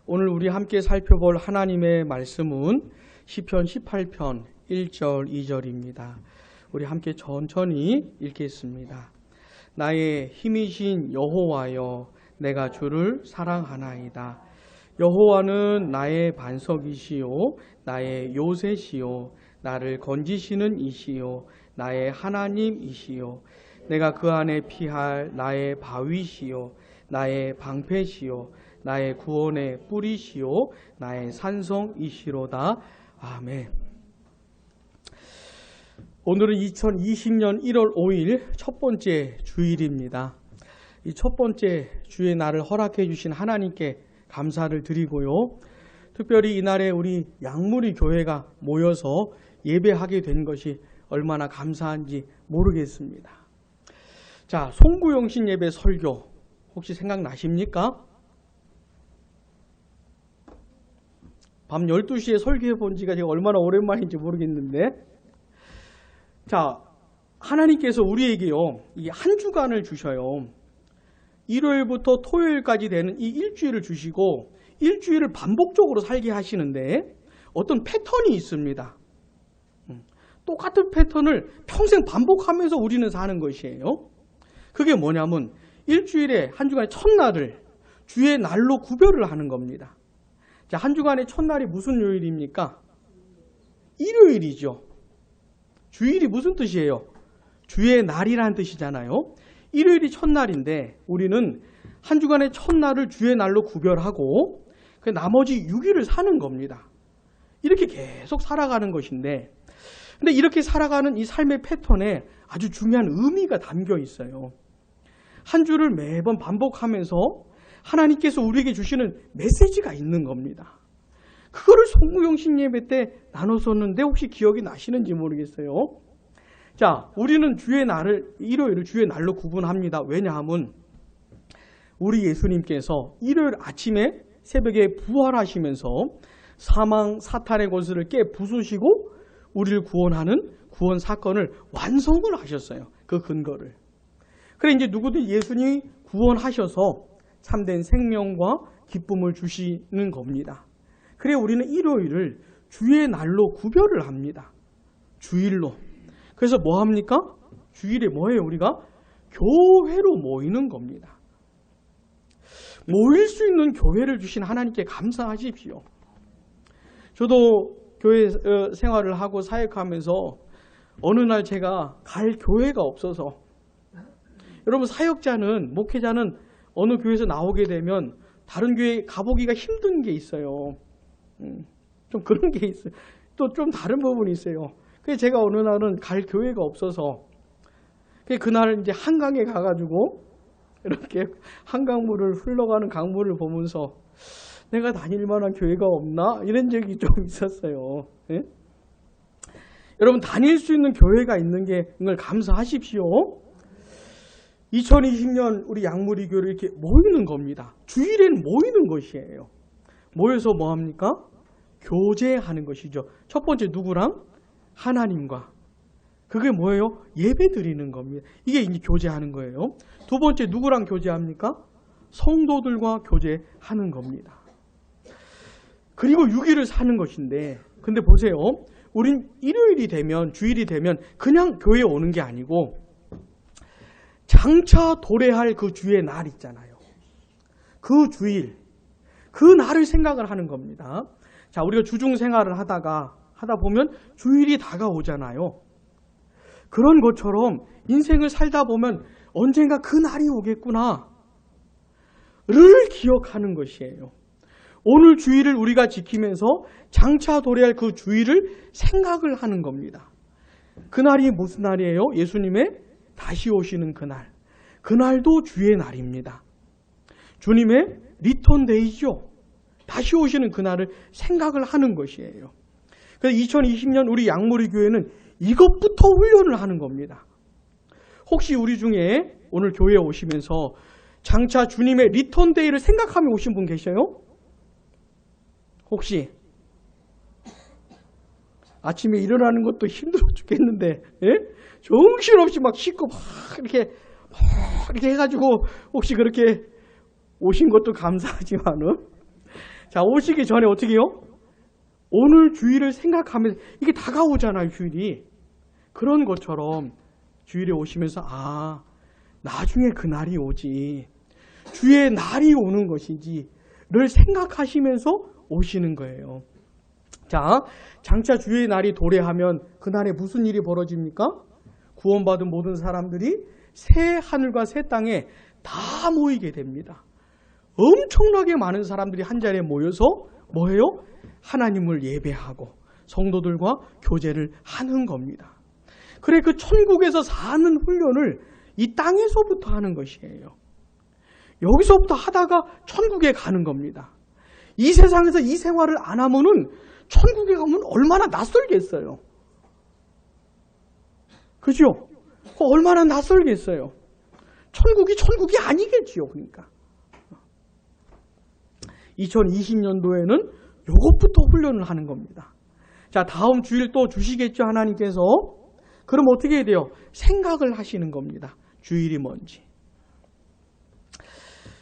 오늘 우리 함께 살펴볼 하나님의 말씀은 시편 18편 1절 2절입니다. 우리 함께 천천히 읽겠습니다. 나의 힘이신 여호와여, 내가 주를 사랑하나이다. 여호와는 나의 반석이시요 나의 요새시요 나를 건지시는 이시요 나의 하나님이시요 내가 그 안에 피할 나의 바위시요 나의 방패시요 나의 구원의 뿌리시요 나의 산성이시로다. 아멘. 오늘은 2020년 1월 5일 첫 번째 주일입니다. 이 첫 번째 주의 날을 허락해 주신 하나님께 감사를 드리고요. 특별히 이날에 우리 양무리 교회가 모여서 예배하게 된 것이 얼마나 감사한지 모르겠습니다. 자, 송구영신 예배 설교 혹시 생각나십니까? 밤 12시에 설교해 본 지가 제가 얼마나 오랜만인지 모르겠는데, 자, 하나님께서 우리에게요, 이 한 주간을 주셔요. 일요일부터 토요일까지 되는 이 일주일을 주시고 일주일을 반복적으로 살게 하시는데 어떤 패턴이 있습니다. 똑같은 패턴을 평생 반복하면서 우리는 사는 것이에요. 그게 뭐냐면 일주일에 한 주간의 첫날을 주의 날로 구별을 하는 겁니다. 자, 한 주간의 첫날이 무슨 요일입니까? 일요일이죠. 주일이 무슨 뜻이에요? 주의 날이라는 뜻이잖아요. 일요일이 첫날인데 우리는 한 주간의 첫날을 주의 날로 구별하고 나머지 6일을 사는 겁니다. 이렇게 계속 살아가는 것인데, 근데 이렇게 살아가는 이 삶의 패턴에 아주 중요한 의미가 담겨 있어요. 한 주를 매번 반복하면서 하나님께서 우리에게 주시는 메시지가 있는 겁니다. 그거를 송구영신 예배 때 나눴었는데 혹시 기억이 나시는지 모르겠어요. 자, 우리는 주의 날을, 일요일을 주의 날로 구분합니다. 왜냐하면 우리 예수님께서 일요일 아침에 새벽에 부활하시면서 사망, 사탄의 권세를 깨 부수시고 우리를 구원하는 구원 사건을 완성을 하셨어요. 그 근거를. 그래, 이제 누구든 예수님이 구원하셔서 참된 생명과 기쁨을 주시는 겁니다. 그래, 우리는 일요일을 주의 날로 구별을 합니다. 주일로. 그래서 뭐 합니까? 주일에 뭐예요? 우리가 교회로 모이는 겁니다. 모일 수 있는 교회를 주신 하나님께 감사하십시오. 저도 교회 생활을 하고 사역하면서 어느 날 제가 갈 교회가 없어서, 여러분 사역자는, 목회자는 어느 교회에서 나오게 되면 다른 교회 가보기가 힘든 게 있어요. 좀 그런 게 있어요. 또 좀 다른 부분이 있어요. 그래서 제가 어느 날은 갈 교회가 없어서 그날 이제 한강에 가가지고 이렇게 한강물을 흘러가는 강물을 보면서 내가 다닐 만한 교회가 없나? 이런 적이 좀 있었어요. 예? 여러분, 다닐 수 있는 교회가 있는 게 이걸 감사하십시오. 2020년 우리 양무리 교회를 이렇게 모이는 겁니다. 주일엔 모이는 것이에요. 모여서 뭐 합니까? 교제하는 것이죠. 첫 번째 누구랑? 하나님과. 그게 뭐예요? 예배 드리는 겁니다. 이게 이제 교제하는 거예요. 두 번째 누구랑 교제합니까? 성도들과 교제하는 겁니다. 그리고 6일을 사는 것인데, 근데 보세요. 우린 일요일이 되면, 주일이 되면 그냥 교회에 오는 게 아니고 장차 도래할 그 주의 날 있잖아요. 그 주일, 그 날을 생각을 하는 겁니다. 자, 우리가 주중 생활을 하다 보면 주일이 다가오잖아요. 그런 것처럼 인생을 살다 보면 언젠가 그 날이 오겠구나를 기억하는 것이에요. 오늘 주일을 우리가 지키면서 장차 도래할 그 주일을 생각을 하는 겁니다. 그날이 무슨 날이에요? 예수님의 다시 오시는 그날. 그날도 주의 날입니다. 주님의 리턴 데이죠. 다시 오시는 그날을 생각을 하는 것이에요. 그래서 2020년 우리 양무리 교회는 이것부터 훈련을 하는 겁니다. 혹시 우리 중에 오늘 교회에 오시면서 장차 주님의 리턴 데이를 생각하며 오신 분 계셔요? 혹시? 아침에 일어나는 것도 힘들어 죽겠는데, 예? 정신없이 막 씻고 막 이렇게 해가지고 혹시 그렇게 오신 것도 감사하지만은, 자, 오시기 전에 어떻게 해요? 오늘 주일을 생각하면서, 이게 다가오잖아요, 주일이. 그런 것처럼 주일에 오시면서, 아, 나중에 그 날이 오지. 주의 날이 오는 것이지를 생각하시면서 오시는 거예요. 자, 장차 주의 날이 도래하면 그날에 무슨 일이 벌어집니까? 구원받은 모든 사람들이 새 하늘과 새 땅에 다 모이게 됩니다. 엄청나게 많은 사람들이 한자리에 모여서 뭐예요? 하나님을 예배하고 성도들과 교제를 하는 겁니다. 그래, 그 천국에서 사는 훈련을 이 땅에서부터 하는 것이에요. 여기서부터 하다가 천국에 가는 겁니다. 이 세상에서 이 생활을 안 하면은 천국에 가면 얼마나 낯설겠어요. 그죠? 얼마나 낯설겠어요. 천국이 아니겠지요. 그러니까 2020년도에는 이것부터 훈련을 하는 겁니다. 자, 다음 주일 또 주시겠죠, 하나님께서. 그럼 어떻게 해야 돼요? 생각을 하시는 겁니다. 주일이 뭔지.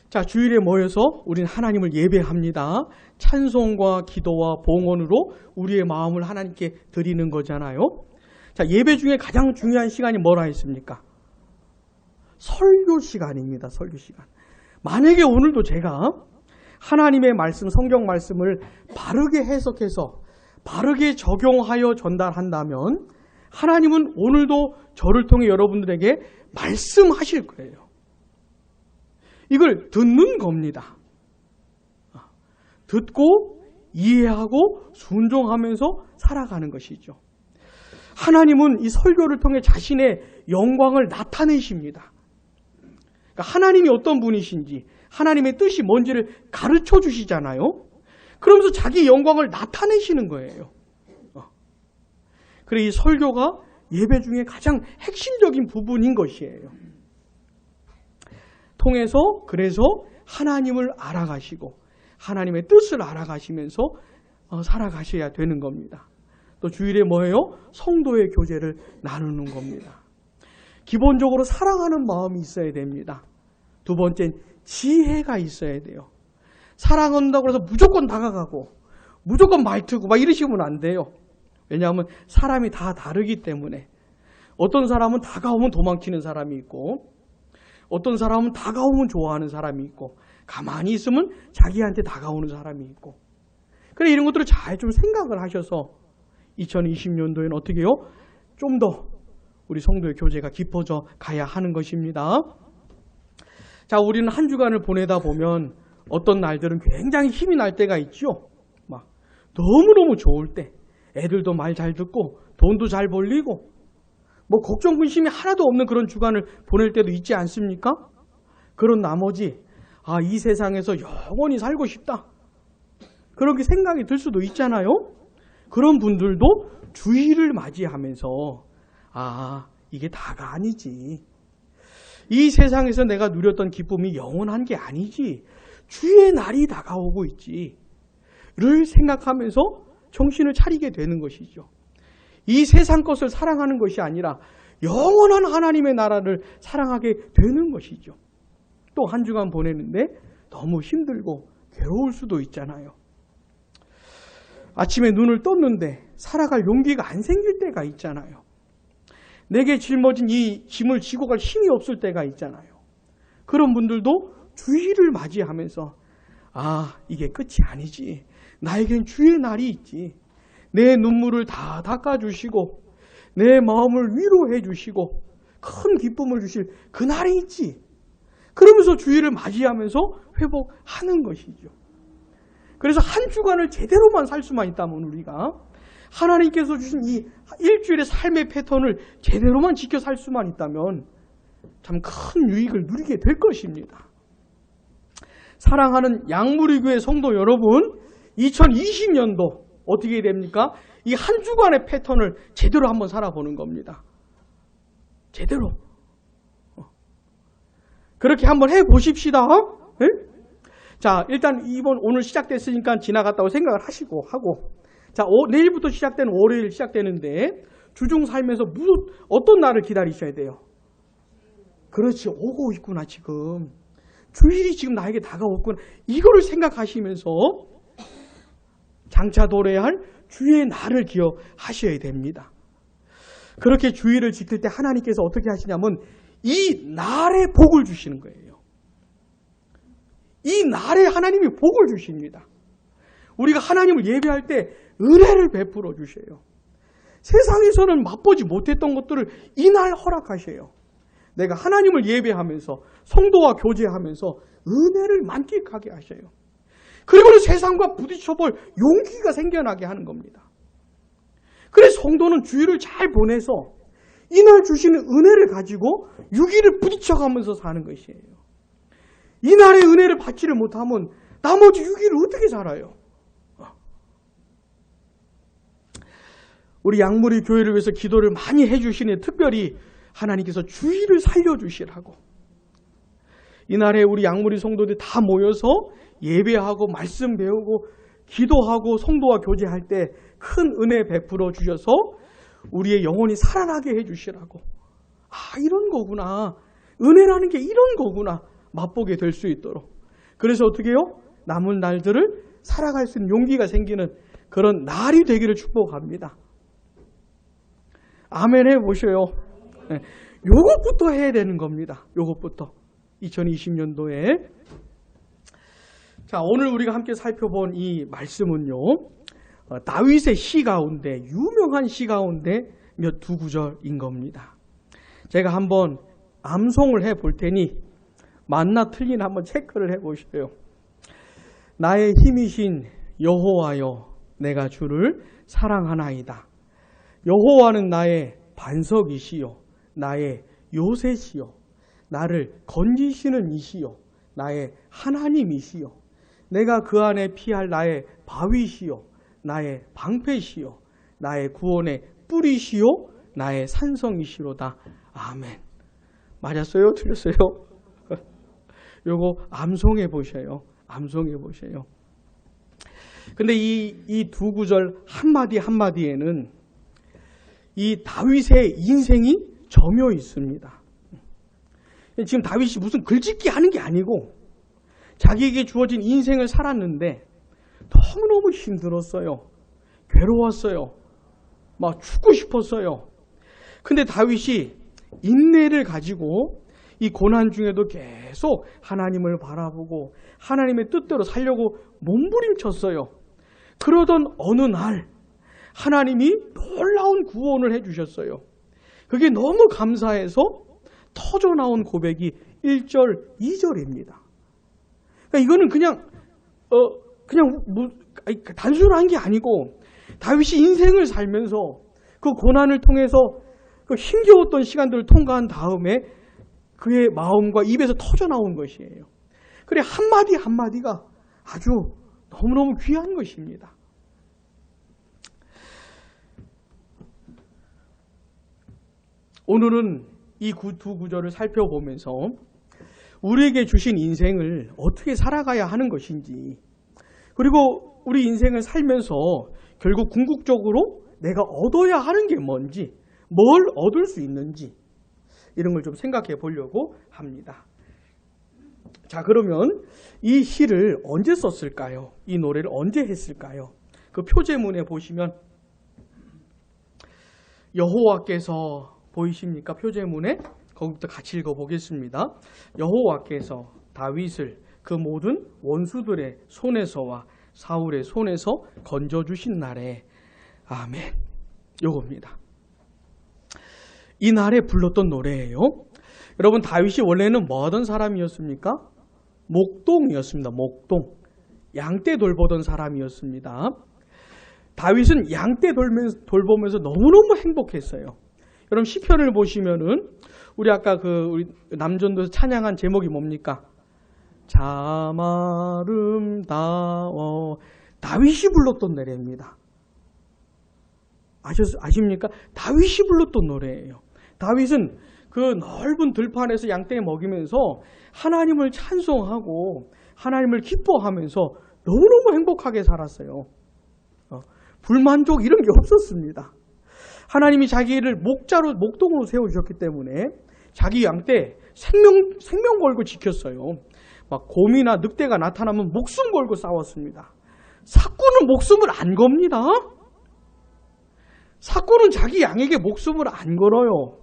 자, 주일에 모여서 우리는 하나님을 예배합니다. 찬송과 기도와 봉헌으로 우리의 마음을 하나님께 드리는 거잖아요. 자, 예배 중에 가장 중요한 시간이 뭐라 했습니까? 설교 시간입니다. 설교 시간. 만약에 오늘도 제가 하나님의 말씀, 성경 말씀을 바르게 해석해서 바르게 적용하여 전달한다면 하나님은 오늘도 저를 통해 여러분들에게 말씀하실 거예요. 이걸 듣는 겁니다. 듣고 이해하고 순종하면서 살아가는 것이죠. 하나님은 이 설교를 통해 자신의 영광을 나타내십니다. 그러니까 하나님이 어떤 분이신지, 하나님의 뜻이 뭔지를 가르쳐 주시잖아요. 그러면서 자기 영광을 나타내시는 거예요. 그래, 이 설교가 예배 중에 가장 핵심적인 부분인 것이에요. 통해서 그래서 하나님을 알아가시고 하나님의 뜻을 알아가시면서 살아가셔야 되는 겁니다. 또 주일에 뭐예요? 성도의 교제를 나누는 겁니다. 기본적으로 사랑하는 마음이 있어야 됩니다. 두 번째는 지혜가 있어야 돼요. 사랑한다고 해서 무조건 다가가고 무조건 말트고 막 이러시면 안 돼요. 왜냐하면 사람이 다 다르기 때문에 어떤 사람은 다가오면 도망치는 사람이 있고 어떤 사람은 다가오면 좋아하는 사람이 있고 가만히 있으면 자기한테 다가오는 사람이 있고 그래 이런 것들을 잘 좀 생각을 하셔서 2020년도에는 어떻게 해요? 좀 더 우리 성도의 교제가 깊어져 가야 하는 것입니다. 자, 우리는 한 주간을 보내다 보면 어떤 날들은 굉장히 힘이 날 때가 있죠. 막 너무너무 좋을 때 애들도 말 잘 듣고 돈도 잘 벌리고 뭐 걱정 근심이 하나도 없는 그런 주간을 보낼 때도 있지 않습니까? 그런 나머지 이 세상에서 영원히 살고 싶다. 그렇게 생각이 들 수도 있잖아요. 그런 분들도 주일을 맞이하면서 이게 다가 아니지. 이 세상에서 내가 누렸던 기쁨이 영원한 게 아니지. 주의 날이 다가오고 있지. 를 생각하면서 정신을 차리게 되는 것이죠. 이 세상 것을 사랑하는 것이 아니라 영원한 하나님의 나라를 사랑하게 되는 것이죠. 또 한 주간 보내는데 너무 힘들고 괴로울 수도 있잖아요. 아침에 눈을 떴는데 살아갈 용기가 안 생길 때가 있잖아요. 내게 짊어진 이 짐을 지고 갈 힘이 없을 때가 있잖아요. 그런 분들도 주일을 맞이하면서 이게 끝이 아니지. 나에겐 주의 날이 있지. 내 눈물을 다 닦아주시고 내 마음을 위로해 주시고 큰 기쁨을 주실 그 날이 있지. 그러면서 주일을 맞이하면서 회복하는 것이죠. 그래서 한 주간을 제대로만 살 수만 있다면 우리가 하나님께서 주신 이 일주일의 삶의 패턴을 제대로만 지켜 살 수만 있다면 참 큰 유익을 누리게 될 것입니다. 사랑하는 양무리교회 성도 여러분, 2020년도 어떻게 해야 됩니까? 이 한 주간의 패턴을 제대로 한번 살아보는 겁니다. 제대로. 그렇게 한번 해보십시다. 네? 자, 일단 오늘 시작됐으니까 지나갔다고 생각을 하고 자, 내일부터 시작되는 월요일 시작되는데 주중 살면서 어떤 날을 기다리셔야 돼요? 그렇지, 오고 있구나 지금. 주일이 지금 나에게 다가왔구나. 이거를 생각하시면서 장차 도래해야 할 주의 날을 기억하셔야 됩니다. 그렇게 주의를 지킬 때 하나님께서 어떻게 하시냐면 이 날에 복을 주시는 거예요. 이 날에 하나님이 복을 주십니다. 우리가 하나님을 예배할 때 은혜를 베풀어 주셔요. 세상에서는 맛보지 못했던 것들을 이날 허락하셔요. 내가 하나님을 예배하면서 성도와 교제하면서 은혜를 만끽하게 하셔요. 그리고는 세상과 부딪혀볼 용기가 생겨나게 하는 겁니다. 그래서 성도는 주일을 잘 보내서 이날 주시는 은혜를 가지고 6일을 부딪혀가면서 사는 것이에요. 이날의 은혜를 받지를 못하면 나머지 6일을 어떻게 살아요? 우리 양무리 교회를 위해서 기도를 많이 해주시니 특별히 하나님께서 주일을 살려주시라고. 이날에 우리 양무리 성도들이 다 모여서 예배하고 말씀 배우고 기도하고 성도와 교제할 때 큰 은혜 베풀어 주셔서 우리의 영혼이 살아나게 해주시라고. 이런 거구나. 은혜라는 게 이런 거구나. 맛보게 될 수 있도록. 그래서 어떻게 해요? 남은 날들을 살아갈 수 있는 용기가 생기는 그런 날이 되기를 축복합니다. 아멘 해보셔요. 네. 요것부터 해야 되는 겁니다. 요것부터. 2020년도에. 자, 오늘 우리가 함께 살펴본 이 말씀은요. 다윗의 시 가운데, 유명한 시 가운데 두 구절인 겁니다. 제가 한번 암송을 해볼 테니 맞나 틀리나 한번 체크를 해보셔요. 나의 힘이신 여호와여, 내가 주를 사랑하나이다. 여호와는 나의 반석이시요 나의 요새시요 나를 건지시는 이시요 나의 하나님이시요 내가 그 안에 피할 나의 바위시요 나의 방패시요 나의 구원의 뿌리시요 나의 산성이시로다. 아멘. 맞았어요? 틀렸어요? 요거 암송해 보셔요. 암송해 보셔요. 근데 이 두 구절 한마디 한마디에는 이 다윗의 인생이 점여 있습니다. 지금 다윗이 무슨 글짓기 하는 게 아니고 자기에게 주어진 인생을 살았는데 너무너무 힘들었어요. 괴로웠어요. 막 죽고 싶었어요. 근데 다윗이 인내를 가지고 이 고난 중에도 계속 하나님을 바라보고 하나님의 뜻대로 살려고 몸부림쳤어요. 그러던 어느 날 하나님이 놀라운 구원을 해주셨어요. 그게 너무 감사해서 터져나온 고백이 1절, 2절입니다. 그러니까 이거는 그냥 단순한 게 아니고 다윗이 인생을 살면서 그 고난을 통해서 그 힘겨웠던 시간들을 통과한 다음에 그의 마음과 입에서 터져나온 것이에요. 그래 한마디 한마디가 아주 너무너무 귀한 것입니다. 오늘은 이 두 구절을 살펴보면서 우리에게 주신 인생을 어떻게 살아가야 하는 것인지, 그리고 우리 인생을 살면서 결국 궁극적으로 내가 얻어야 하는 게 뭔지, 뭘 얻을 수 있는지 이런 걸 좀 생각해 보려고 합니다. 자, 그러면 이 시를 언제 썼을까요? 이 노래를 언제 했을까요? 그 표제문에 보시면 여호와께서 보이십니까? 표제문에 거기부터 같이 읽어보겠습니다. 여호와께서 다윗을 그 모든 원수들의 손에서와 사울의 손에서 건져주신 날에 아멘. 요겁니다. 이 날에 불렀던 노래예요. 여러분 다윗이 원래는 뭐 하던 사람이었습니까? 목동이었습니다. 목동. 양떼 돌보던 사람이었습니다. 다윗은 양떼 돌보면서 너무너무 행복했어요. 여러분 시편을 보시면은 우리 아까 우리 남전도에서 찬양한 제목이 뭡니까? 참 아름다워. 다윗이 불렀던 노래입니다. 아십니까? 다윗이 불렀던 노래예요. 다윗은 그 넓은 들판에서 양떼 먹이면서 하나님을 찬송하고 하나님을 기뻐하면서 너무너무 행복하게 살았어요. 불만족 이런 게 없었습니다. 하나님이 자기를 목동으로 세워주셨기 때문에 자기 양떼 생명 걸고 지켰어요. 막 곰이나 늑대가 나타나면 목숨 걸고 싸웠습니다. 사꾼은 목숨을 안 겁니다. 사꾼은 자기 양에게 목숨을 안 걸어요.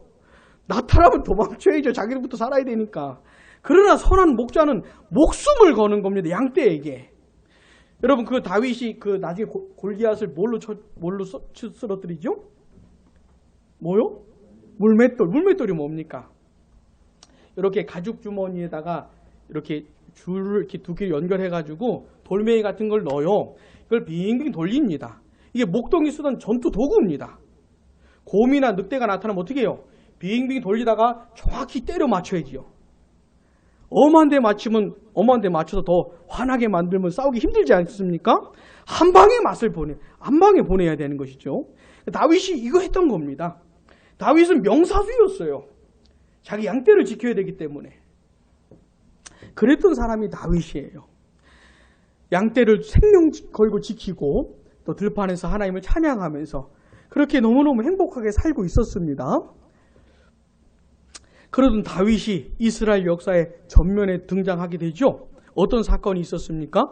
나타나면 도망쳐야죠. 자기부터 살아야 되니까. 그러나 선한 목자는 목숨을 거는 겁니다. 양떼에게. 여러분, 그 다윗이 그 나중에 골리앗을 뭘로 쓰러뜨리죠? 뭐요? 물맷돌. 물맷돌이 뭡니까? 이렇게 가죽 주머니에다가 이렇게 줄을 이렇게 두 개 연결해가지고 돌멩이 같은 걸 넣어요. 이걸 빙빙 돌립니다. 이게 목동이 쓰던 전투 도구입니다. 곰이나 늑대가 나타나면 어떻게 해요? 빙빙 돌리다가 정확히 때려 맞춰야지요. 엄한 데 맞추면 엄한 데 맞춰서 더 환하게 만들면 싸우기 힘들지 않습니까? 한 방에 맛을 한 방에 보내야 되는 것이죠. 다윗이 이거 했던 겁니다. 다윗은 명사수였어요. 자기 양떼를 지켜야 되기 때문에. 그랬던 사람이 다윗이에요. 양떼를 생명 걸고 지키고 또 들판에서 하나님을 찬양하면서 그렇게 너무너무 행복하게 살고 있었습니다. 그러던 다윗이 이스라엘 역사의 전면에 등장하게 되죠. 어떤 사건이 있었습니까?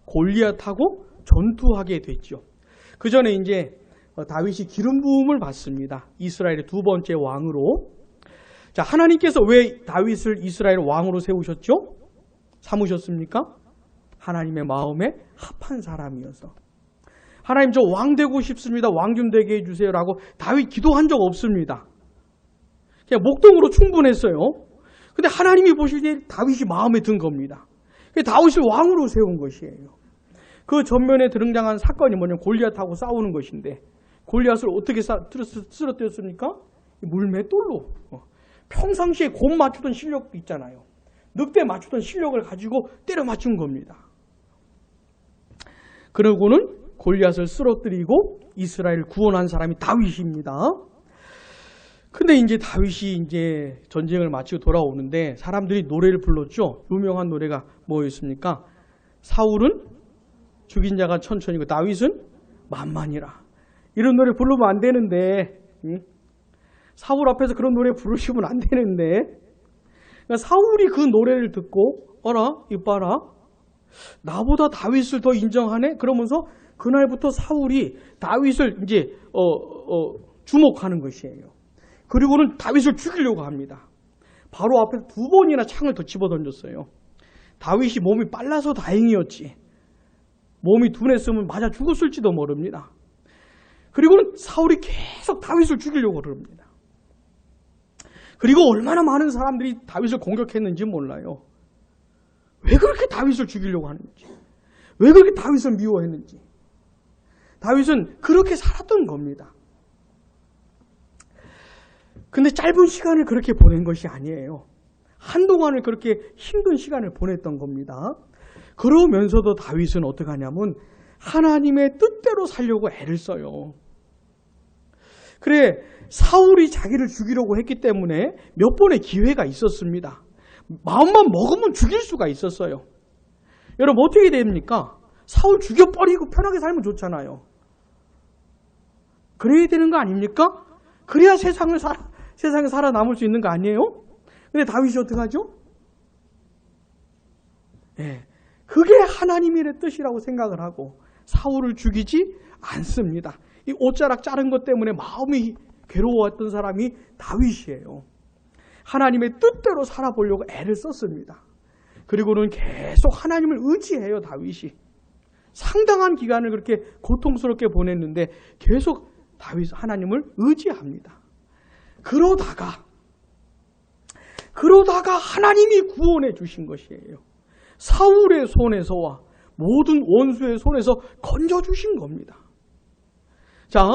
골리앗하고 전투하게 됐죠. 그 전에 이제 다윗이 기름 부음을 받습니다. 이스라엘의 두 번째 왕으로. 자, 하나님께서 왜 다윗을 이스라엘 왕으로 세우셨죠? 삼으셨습니까? 하나님의 마음에 합한 사람이어서. 하나님, 저 왕 되고 싶습니다. 왕 좀 되게 해주세요라고 다윗 기도한 적 없습니다. 그냥 목동으로 충분했어요. 근데 하나님이 보시기에 다윗이 마음에 든 겁니다. 다윗을 왕으로 세운 것이에요. 그 전면에 등장한 사건이 뭐냐면 골리앗하고 싸우는 것인데, 골리앗을 어떻게 쓰러뜨렸습니까? 물맷돌로. 평상시에 곰 맞추던 실력도 있잖아요. 늑대 맞추던 실력을 가지고 때려 맞춘 겁니다. 그러고는 골리앗을 쓰러뜨리고 이스라엘을 구원한 사람이 다윗입니다. 근데 이제 다윗이 이제 전쟁을 마치고 돌아오는데 사람들이 노래를 불렀죠. 유명한 노래가 뭐였습니까? 사울은 죽인 자가 천천히고 다윗은 만만이라. 이런 노래 부르면 안 되는데, 사울 앞에서 그런 노래 부르시면 안 되는데, 그러니까 사울이 그 노래를 듣고 어라 이봐라, 나보다 다윗을 더 인정하네? 그러면서 그날부터 사울이 다윗을 이제 주목하는 것이에요. 그리고는 다윗을 죽이려고 합니다. 바로 앞에서 두 번이나 창을 더 집어던졌어요. 다윗이 몸이 빨라서 다행이었지, 몸이 둔했으면 맞아 죽었을지도 모릅니다. 그리고는 사울이 계속 다윗을 죽이려고 그럽니다. 그리고 얼마나 많은 사람들이 다윗을 공격했는지 몰라요. 왜 그렇게 다윗을 죽이려고 하는지, 왜 그렇게 다윗을 미워했는지. 다윗은 그렇게 살았던 겁니다. 근데 짧은 시간을 그렇게 보낸 것이 아니에요. 한동안을 그렇게 힘든 시간을 보냈던 겁니다. 그러면서도 다윗은 어떻게 하냐면 하나님의 뜻대로 살려고 애를 써요. 그래, 사울이 자기를 죽이려고 했기 때문에 몇 번의 기회가 있었습니다. 마음만 먹으면 죽일 수가 있었어요. 여러분, 어떻게 됩니까? 사울 죽여버리고 편하게 살면 좋잖아요. 그래야 되는 거 아닙니까? 그래야 세상에 살아남을 수 있는 거 아니에요? 근데 다윗이 어떻게 하죠? 네, 그게 하나님의 뜻이라고 생각을 하고 사울을 죽이지 않습니다. 이 옷자락 자른 것 때문에 마음이 괴로웠던 사람이 다윗이에요. 하나님의 뜻대로 살아보려고 애를 썼습니다. 그리고는 계속 하나님을 의지해요. 다윗이 상당한 기간을 그렇게 고통스럽게 보냈는데 계속 다윗 하나님을 의지합니다. 그러다가 하나님이 구원해 주신 것이에요. 사울의 손에서와 모든 원수의 손에서 건져주신 겁니다. 자,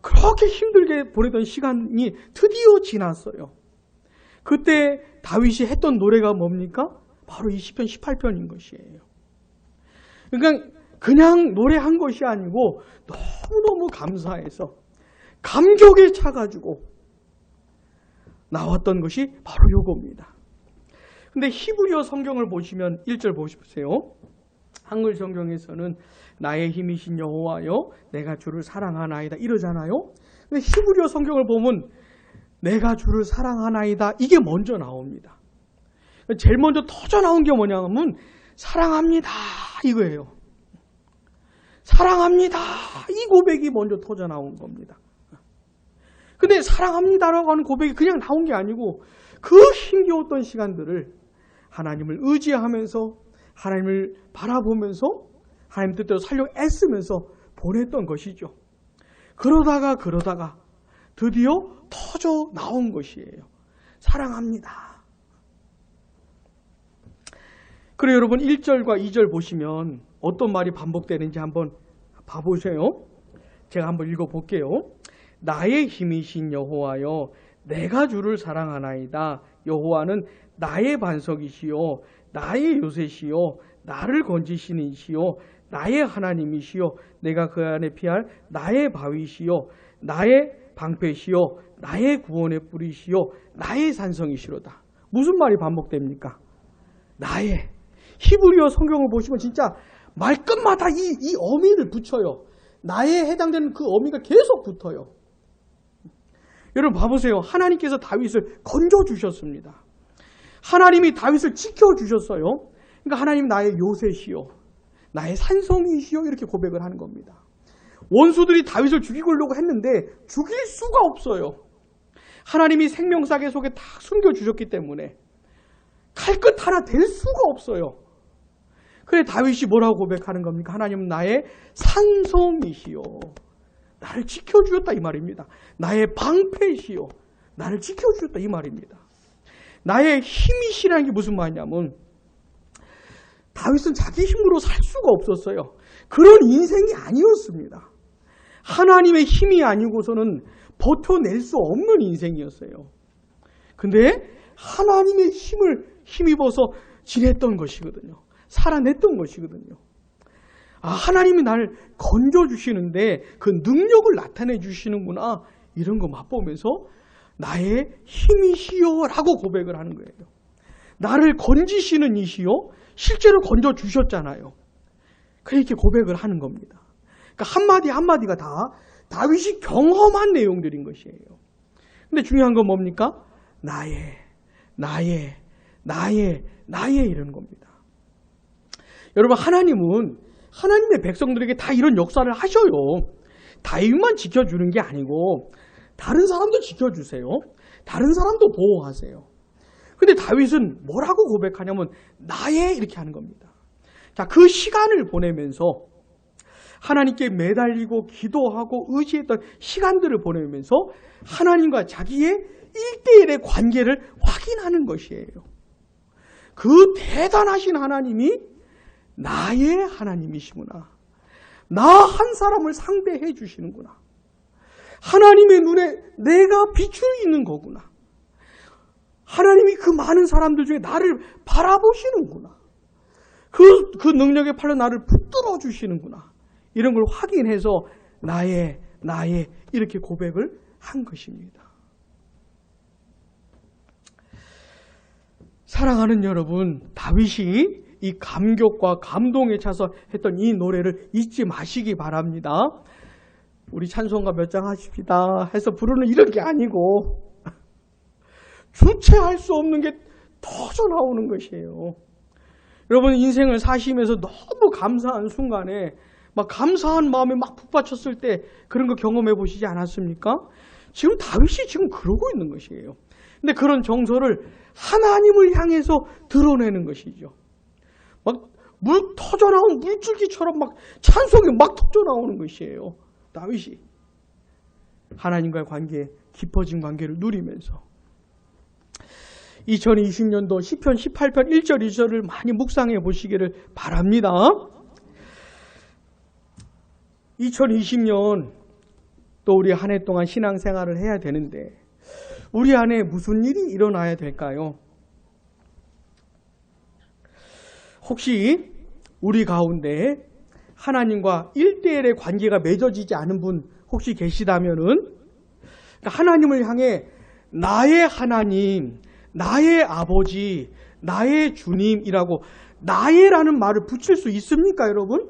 그렇게 힘들게 보내던 시간이 드디어 지났어요. 그때 다윗이 했던 노래가 뭡니까? 바로 이 시편 18편인 것이에요. 그러니까 그냥 노래한 것이 아니고 너무너무 감사해서 감격에 차가지고 나왔던 것이 바로 요겁니다. 근데 히브리어 성경을 보시면 1절 보십시오. 한글 성경에서는 나의 힘이신 여호와여 내가 주를 사랑하나이다 이러잖아요. 근데 히브리어 성경을 보면 내가 주를 사랑하나이다 이게 먼저 나옵니다. 제일 먼저 터져 나온 게 뭐냐면 사랑합니다 이거예요. 사랑합니다. 이 고백이 먼저 터져 나온 겁니다. 근데 사랑합니다라고 하는 고백이 그냥 나온 게 아니고 그 힘겨웠던 시간들을 하나님을 의지하면서 하나님을 바라보면서 하나님 뜻대로 살려고 애쓰면서 보냈던 것이죠. 그러다가 드디어 터져 나온 것이에요. 사랑합니다. 그리고 여러분 1절과 2절 보시면 어떤 말이 반복되는지 한번 봐보세요. 제가 한번 읽어볼게요. 나의 힘이신 여호와여, 내가 주를 사랑하나이다. 여호와는 나의 반석이시요 나의 요새시요 나를 건지시는 이시요 나의 하나님이시요 내가 그 안에 피할 나의 바위시요 나의 방패시요 나의 구원의 뿌리시요 나의 산성이시로다. 무슨 말이 반복됩니까? 나의. 히브리어 성경을 보시면 진짜 말끝마다 이 어미를 붙여요. 나에 해당되는 그 어미가 계속 붙어요. 여러분 봐보세요. 하나님께서 다윗을 건져주셨습니다. 하나님이 다윗을 지켜주셨어요. 그러니까 하나님 나의 요새시요 나의 산성이시요 이렇게 고백을 하는 겁니다. 원수들이 다윗을 죽이려고 했는데 죽일 수가 없어요. 하나님이 생명사계 속에 다 숨겨주셨기 때문에 칼끝 하나 댈 수가 없어요. 그래 다윗이 뭐라고 고백하는 겁니까? 하나님은 나의 산성이시요 나를 지켜주셨다 이 말입니다. 나의 방패시요 나를 지켜주셨다 이 말입니다. 나의 힘이시라는 게 무슨 말이냐면 다윗은 자기 힘으로 살 수가 없었어요. 그런 인생이 아니었습니다. 하나님의 힘이 아니고서는 버텨낼 수 없는 인생이었어요. 근데 하나님의 힘을 힘입어서 지냈던 것이거든요. 살아냈던 것이거든요. 아, 하나님이 나를 건져주시는데 그 능력을 나타내 주시는구나. 이런 거 맛보면서 나의 힘이시여 라고 고백을 하는 거예요. 나를 건지시는 이시여 실제로 건져주셨잖아요. 그렇게 고백을 하는 겁니다. 그러니까 한마디 한마디가 다 다윗이 경험한 내용들인 것이에요. 근데 중요한 건 뭡니까? 나의 이런 겁니다. 여러분 하나님은 하나님의 백성들에게 다 이런 역사를 하셔요. 다윗만 지켜주는 게 아니고 다른 사람도 지켜주세요. 다른 사람도 보호하세요. 근데 다윗은 뭐라고 고백하냐면 나의 이렇게 하는 겁니다. 자, 그 시간을 보내면서 하나님께 매달리고 기도하고 의지했던 시간들을 보내면서 하나님과 자기의 1대1의 관계를 확인하는 것이에요. 그 대단하신 하나님이 나의 하나님이시구나. 나 한 사람을 상대해 주시는구나. 하나님의 눈에 내가 빛이 있는 거구나. 하나님이 그 많은 사람들 중에 나를 바라보시는구나. 그 능력의 팔로 나를 붙들어 주시는구나. 이런 걸 확인해서 나의 이렇게 고백을 한 것입니다. 사랑하는 여러분, 다윗이 이 감격과 감동에 차서 했던 이 노래를 잊지 마시기 바랍니다. 우리 찬송가 몇 장 하십시다 해서 부르는 이런 게 아니고 주체할 수 없는 게 터져 나오는 것이에요. 여러분 인생을 사시면서 너무 감사한 순간에 막 감사한 마음에 막 북받쳤을 때 그런 거 경험해 보시지 않았습니까? 지금 다윗이 지금 그러고 있는 것이에요. 근데 그런 정서를 하나님을 향해서 드러내는 것이죠. 막 물 터져 나온 물줄기처럼 막 찬송이 막 터져 나오는 것이에요. 다윗이 하나님과의 관계, 깊어진 관계를 누리면서 2020년도 시편 18편 1절 2절을 많이 묵상해 보시기를 바랍니다. 2020년 또 우리 한 해 동안 신앙생활을 해야 되는데 우리 안에 무슨 일이 일어나야 될까요? 혹시 우리 가운데 하나님과 1대1의 관계가 맺어지지 않은 분 혹시 계시다면은 하나님을 향해 나의 하나님, 나의 아버지, 나의 주님이라고 나의라는 말을 붙일 수 있습니까, 여러분?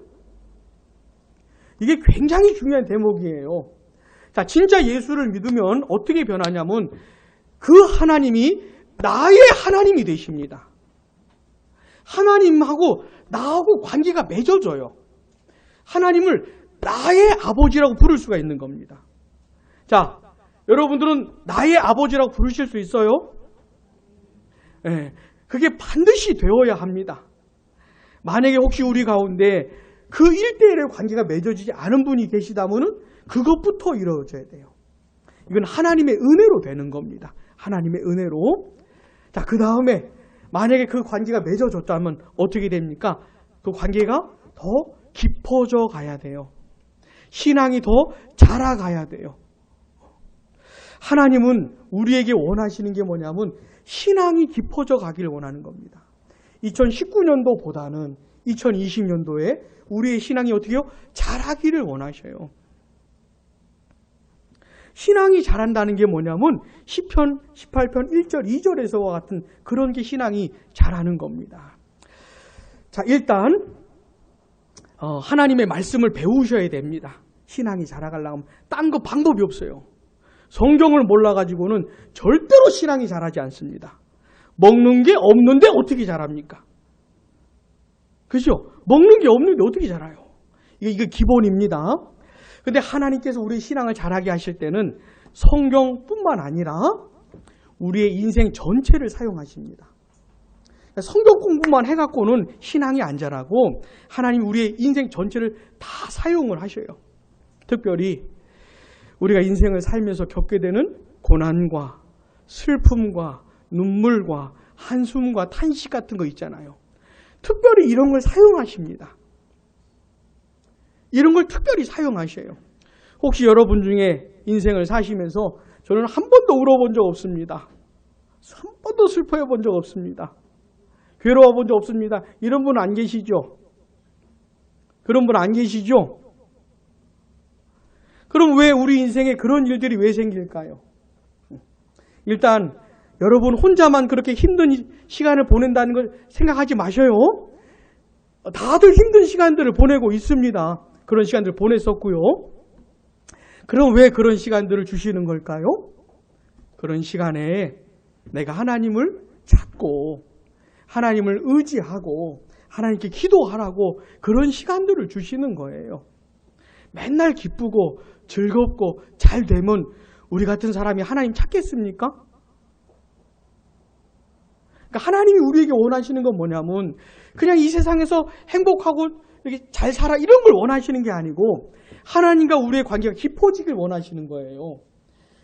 이게 굉장히 중요한 대목이에요. 자, 진짜 예수를 믿으면 어떻게 변하냐면 그 하나님이 나의 하나님이 되십니다. 하나님하고 나하고 관계가 맺어져요. 하나님을 나의 아버지라고 부를 수가 있는 겁니다. 자, 여러분들은 나의 아버지라고 부르실 수 있어요? 네, 그게 반드시 되어야 합니다. 만약에 혹시 우리 가운데 그 1대1의 관계가 맺어지지 않은 분이 계시다면 그것부터 이루어져야 돼요. 이건 하나님의 은혜로 되는 겁니다. 하나님의 은혜로. 자, 그 다음에 만약에 그 관계가 맺어졌다면 어떻게 됩니까? 그 관계가 더 깊어져 가야 돼요. 신앙이 더 자라가야 돼요. 하나님은 우리에게 원하시는 게 뭐냐면 신앙이 깊어져 가기를 원하는 겁니다. 2019년도보다는 2020년도에 우리의 신앙이 어떻게 해요? 자라기를 원하셔요. 신앙이 자란다는 게 뭐냐면 시편 18편 1절 2절에서와 같은 그런 게 신앙이 자라는 겁니다. 자, 일단 하나님의 말씀을 배우셔야 됩니다. 신앙이 자라가려면 딴 거 방법이 없어요. 성경을 몰라가지고는 절대로 신앙이 자라지 않습니다. 먹는 게 없는데 어떻게 자랍니까? 그죠? 먹는 게 없는데 어떻게 자라요? 이거 기본입니다. 근데 하나님께서 우리의 신앙을 자라게 하실 때는 성경뿐만 아니라 우리의 인생 전체를 사용하십니다. 성경 공부만 해갖고는 신앙이 안 자라고 하나님 우리의 인생 전체를 다 사용을 하셔요. 특별히 우리가 인생을 살면서 겪게 되는 고난과 슬픔과 눈물과 한숨과 탄식 같은 거 있잖아요. 특별히 이런 걸 사용하십니다. 이런 걸 특별히 사용하셔요. 혹시 여러분 중에 인생을 사시면서 저는 한 번도 울어본 적 없습니다. 한 번도 슬퍼해 본 적 없습니다. 괴로워 본 적 없습니다. 이런 분 안 계시죠? 그런 분 안 계시죠? 그럼 왜 우리 인생에 그런 일들이 왜 생길까요? 일단 여러분 혼자만 그렇게 힘든 시간을 보낸다는 걸 생각하지 마셔요. 다들 힘든 시간들을 보내고 있습니다. 그런 시간들을 보냈었고요. 그럼 왜 그런 시간들을 주시는 걸까요? 그런 시간에 내가 하나님을 찾고 하나님을 의지하고 하나님께 기도하라고 그런 시간들을 주시는 거예요. 맨날 기쁘고 즐겁고 잘 되면 우리 같은 사람이 하나님 찾겠습니까? 그러니까 하나님이 우리에게 원하시는 건 뭐냐면 그냥 이 세상에서 행복하고 이렇게 잘 살아 이런 걸 원하시는 게 아니고 하나님과 우리의 관계가 깊어지길 원하시는 거예요.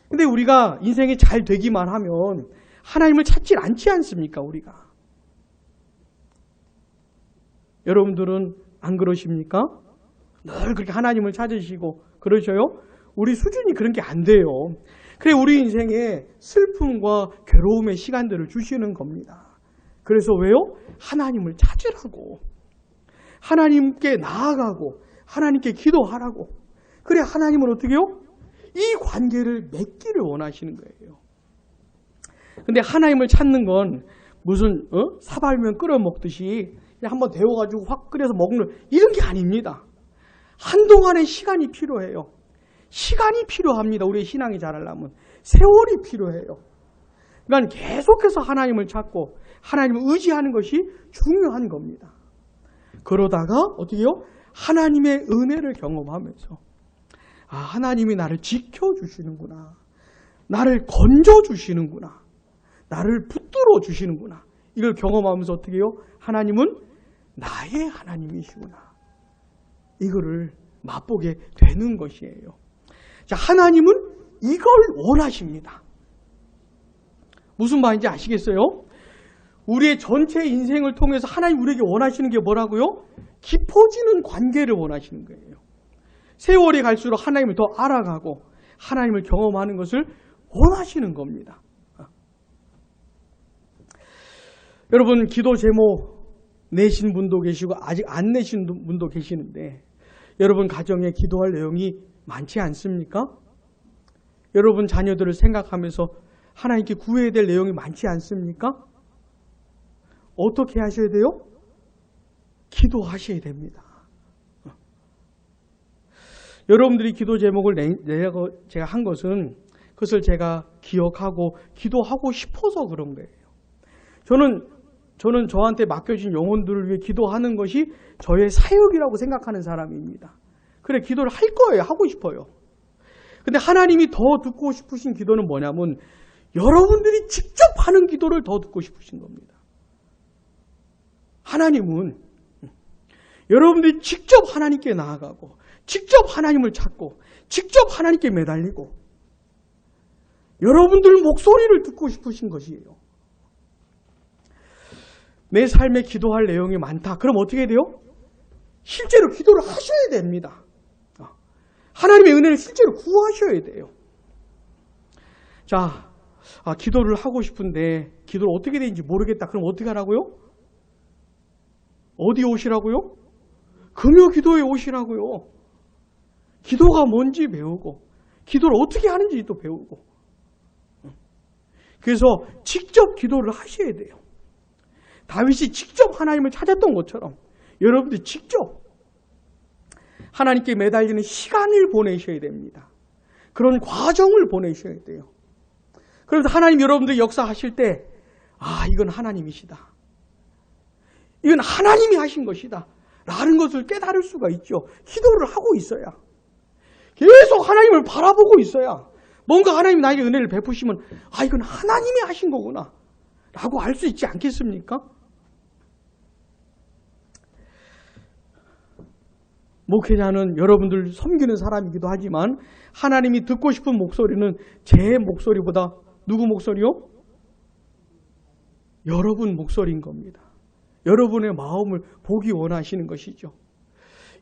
근데 우리가 인생이 잘 되기만 하면 하나님을 찾질 않지 않습니까? 우리가. 여러분들은 안 그러십니까? 늘 그렇게 하나님을 찾으시고 그러셔요? 우리 수준이 그런 게 안 돼요. 그래 우리 인생에 슬픔과 괴로움의 시간들을 주시는 겁니다. 그래서 왜요? 하나님을 찾으라고. 하나님께 나아가고 하나님께 기도하라고. 그래 하나님은 어떻게 해요? 이 관계를 맺기를 원하시는 거예요. 근데 하나님을 찾는 건 무슨 사발면 끓여 먹듯이 한번 데워가지고 확 끓여서 먹는 이런 게 아닙니다. 한동안의 시간이 필요해요. 시간이 필요합니다. 우리의 신앙이 자라려면. 세월이 필요해요. 그러니까 계속해서 하나님을 찾고 하나님을 의지하는 것이 중요한 겁니다. 그러다가 어떻게 해요? 하나님의 은혜를 경험하면서 아, 하나님이 나를 지켜주시는구나. 나를 건져주시는구나. 나를 붙들어 주시는구나. 이걸 경험하면서 어떻게 해요? 하나님은 나의 하나님이시구나. 이거를 맛보게 되는 것이에요. 자, 하나님은 이걸 원하십니다. 무슨 말인지 아시겠어요? 우리의 전체 인생을 통해서 하나님 우리에게 원하시는 게 뭐라고요? 깊어지는 관계를 원하시는 거예요. 세월이 갈수록 하나님을 더 알아가고 하나님을 경험하는 것을 원하시는 겁니다. 여러분 기도 제목 내신 분도 계시고 아직 안 내신 분도 계시는데 여러분 가정에 기도할 내용이 많지 않습니까? 여러분 자녀들을 생각하면서 하나님께 구해야 될 내용이 많지 않습니까? 어떻게 하셔야 돼요? 기도하셔야 됩니다. 여러분들이 기도 제목을 제가 한 것은 그것을 제가 기억하고 기도하고 싶어서 그런 거예요. 저는 저는 저한테 맡겨진 영혼들을 위해 기도하는 것이 저의 사역이라고 생각하는 사람입니다. 그래, 기도를 할 거예요. 하고 싶어요. 근데 하나님이 더 듣고 싶으신 기도는 뭐냐면 여러분들이 직접 하는 기도를 더 듣고 싶으신 겁니다. 하나님은 여러분들이 직접 하나님께 나아가고 직접 하나님을 찾고 직접 하나님께 매달리고 여러분들 목소리를 듣고 싶으신 것이에요. 내 삶에 기도할 내용이 많다. 그럼 어떻게 돼요? 실제로 기도를 하셔야 됩니다. 하나님의 은혜를 실제로 구하셔야 돼요. 자, 기도를 하고 싶은데 기도를 어떻게 되는지 모르겠다. 그럼 어떻게 하라고요? 어디 오시라고요? 금요 기도에 오시라고요. 기도가 뭔지 배우고 기도를 어떻게 하는지 또 배우고. 그래서 직접 기도를 하셔야 돼요. 다윗이 직접 하나님을 찾았던 것처럼 여러분들이 직접 하나님께 매달리는 시간을 보내셔야 됩니다. 그런 과정을 보내셔야 돼요. 그래서 하나님 여러분들이 역사하실 때 이건 하나님이시다. 이건 하나님이 하신 것이다. 라는 것을 깨달을 수가 있죠. 기도를 하고 있어야. 계속 하나님을 바라보고 있어야. 뭔가 하나님 나에게 은혜를 베푸시면 이건 하나님이 하신 거구나. 라고 알 수 있지 않겠습니까? 목회자는 여러분들 섬기는 사람이기도 하지만 하나님이 듣고 싶은 목소리는 제 목소리보다 누구 목소리요? 여러분 목소리인 겁니다. 여러분의 마음을 보기 원하시는 것이죠.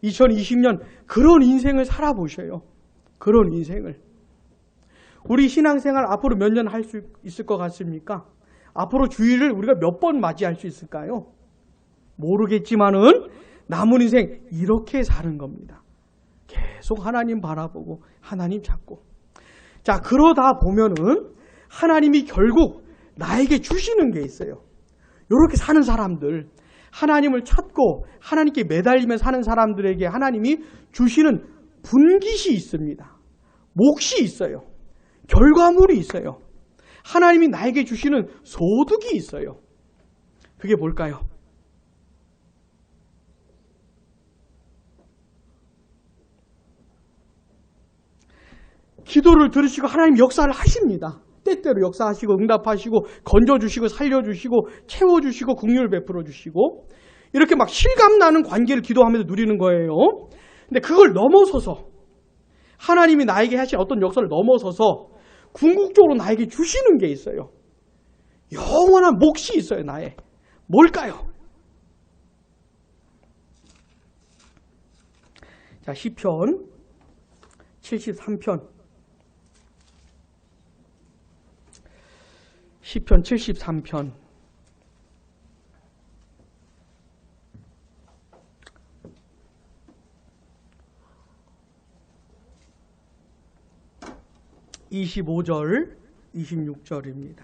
2020년 그런 인생을 살아보셔요. 그런 인생을. 우리 신앙생활 앞으로 몇 년 할 수 있을 것 같습니까? 앞으로 주일을 우리가 몇 번 맞이할 수 있을까요? 모르겠지만은 남은 인생 이렇게 사는 겁니다. 계속 하나님 바라보고 하나님 찾고. 자, 그러다 보면은 하나님이 결국 나에게 주시는 게 있어요. 이렇게 사는 사람들, 하나님을 찾고 하나님께 매달리며 사는 사람들에게 하나님이 주시는 분깃이 있습니다. 몫이 있어요. 결과물이 있어요. 하나님이 나에게 주시는 소득이 있어요. 그게 뭘까요? 기도를 들으시고 하나님 역사를 하십니다. 때때로 역사하시고 응답하시고 건져주시고 살려주시고 채워주시고 긍휼을 베풀어주시고 이렇게 막 실감나는 관계를 기도하면서 누리는 거예요. 근데 그걸 넘어서서 하나님이 나에게 하신 어떤 역사를 넘어서서 궁극적으로 나에게 주시는 게 있어요. 영원한 몫이 있어요. 나의. 뭘까요? 자, 시편 73편. 시편 73편. (25절) 26절입니다.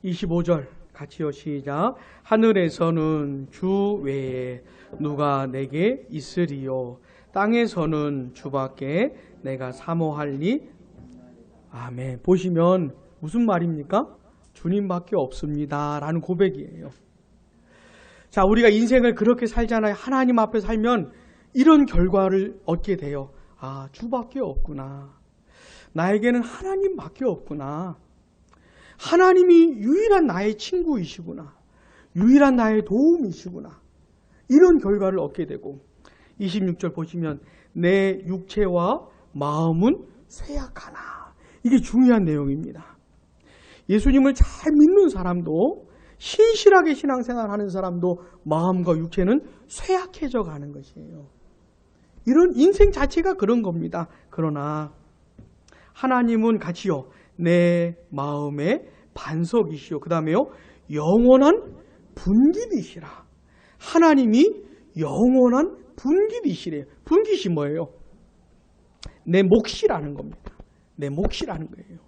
25절 같이요. 시작. 하늘에서는 주 외에 누가 내게 있으리요. 땅에서는 주밖에 내가 사모할 리. 아멘. 보시면 무슨 말입니까? 주님밖에 없습니다. 라는 고백이에요. 자, 우리가 인생을 그렇게 살잖아요. 하나님 앞에 살면 이런 결과를 얻게 돼요. 주밖에 없구나. 나에게는 하나님밖에 없구나. 하나님이 유일한 나의 친구이시구나. 유일한 나의 도움이시구나. 이런 결과를 얻게 되고 26절 보시면 내 육체와 마음은 쇠약하나. 이게 중요한 내용입니다. 예수님을 잘 믿는 사람도 신실하게 신앙생활하는 사람도 마음과 육체는 쇠약해져 가는 것이에요. 이런 인생 자체가 그런 겁니다. 그러나 하나님은 같이요. 내 마음의 반석이시오. 그 다음에요. 영원한 분깃이시라. 하나님이 영원한 분깃이시래요. 분깃이 뭐예요? 내 몫이라는 겁니다. 내 몫이라는 거예요.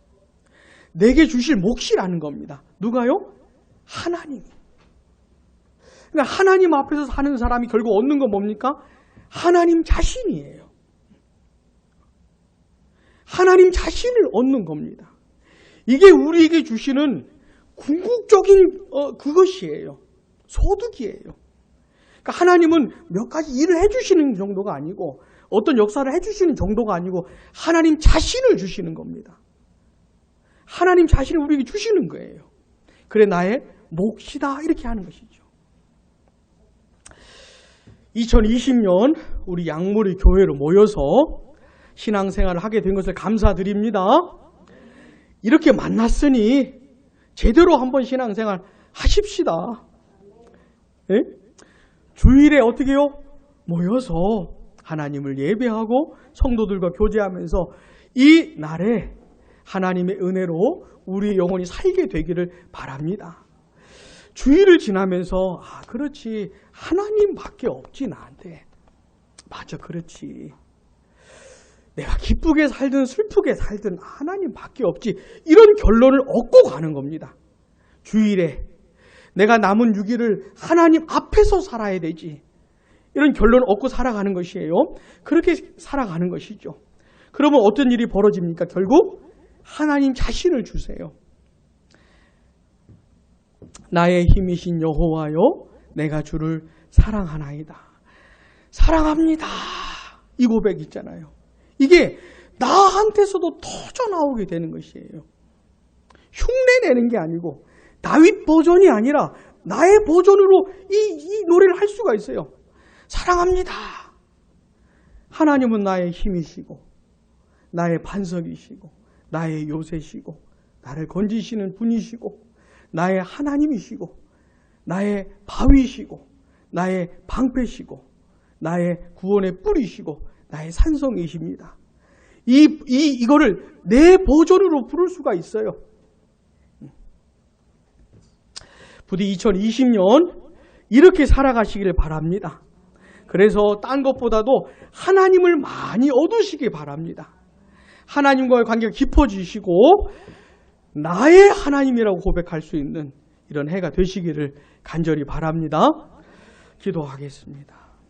내게 주실 몫이라는 겁니다. 누가요? 하나님. 그러니까 하나님 앞에서 사는 사람이 결국 얻는 건 뭡니까? 하나님 자신이에요. 하나님 자신을 얻는 겁니다. 이게 우리에게 주시는 궁극적인 그것이에요. 소득이에요. 그러니까 하나님은 몇 가지 일을 해주시는 정도가 아니고 어떤 역사를 해주시는 정도가 아니고 하나님 자신을 주시는 겁니다. 하나님 자신을 우리에게 주시는 거예요. 그래 나의 몫이다 이렇게 하는 것이죠. 2020년 우리 양무리 교회로 모여서 신앙생활을 하게 된 것을 감사드립니다. 이렇게 만났으니 제대로 한번 신앙생활 하십시다. 예? 주일에 어떻게 해요? 모여서 하나님을 예배하고 성도들과 교제하면서 이 날에 하나님의 은혜로 우리 영혼이 살게 되기를 바랍니다. 주일을 지나면서 그렇지 하나님밖에 없지 나한테. 맞아 그렇지. 내가 기쁘게 살든 슬프게 살든 하나님밖에 없지. 이런 결론을 얻고 가는 겁니다. 주일에 내가 남은 6일을 하나님 앞에서 살아야 되지. 이런 결론을 얻고 살아가는 것이에요. 그렇게 살아가는 것이죠. 그러면 어떤 일이 벌어집니까? 결국 하나님 자신을 주세요. 나의 힘이신 여호와여 내가 주를 사랑하나이다. 사랑합니다. 이 고백 있잖아요. 이게 나한테서도 터져 나오게 되는 것이에요. 흉내내는 게 아니고 다윗 버전이 아니라 나의 버전으로 이 노래를 할 수가 있어요. 사랑합니다. 하나님은 나의 힘이시고 나의 반석이시고 나의 요새시고 나를 건지시는 분이시고 나의 하나님이시고 나의 바위시고 나의 방패시고 나의 구원의 뿌리시고 나의 산성이십니다. 이거를 내 버전으로 부를 수가 있어요. 부디 2020년 이렇게 살아가시기를 바랍니다. 그래서 딴 것보다도 하나님을 많이 얻으시기 바랍니다. 하나님과의 관계가 깊어지시고 나의 하나님이라고 고백할 수 있는 이런 해가 되시기를 간절히 바랍니다. 기도하겠습니다.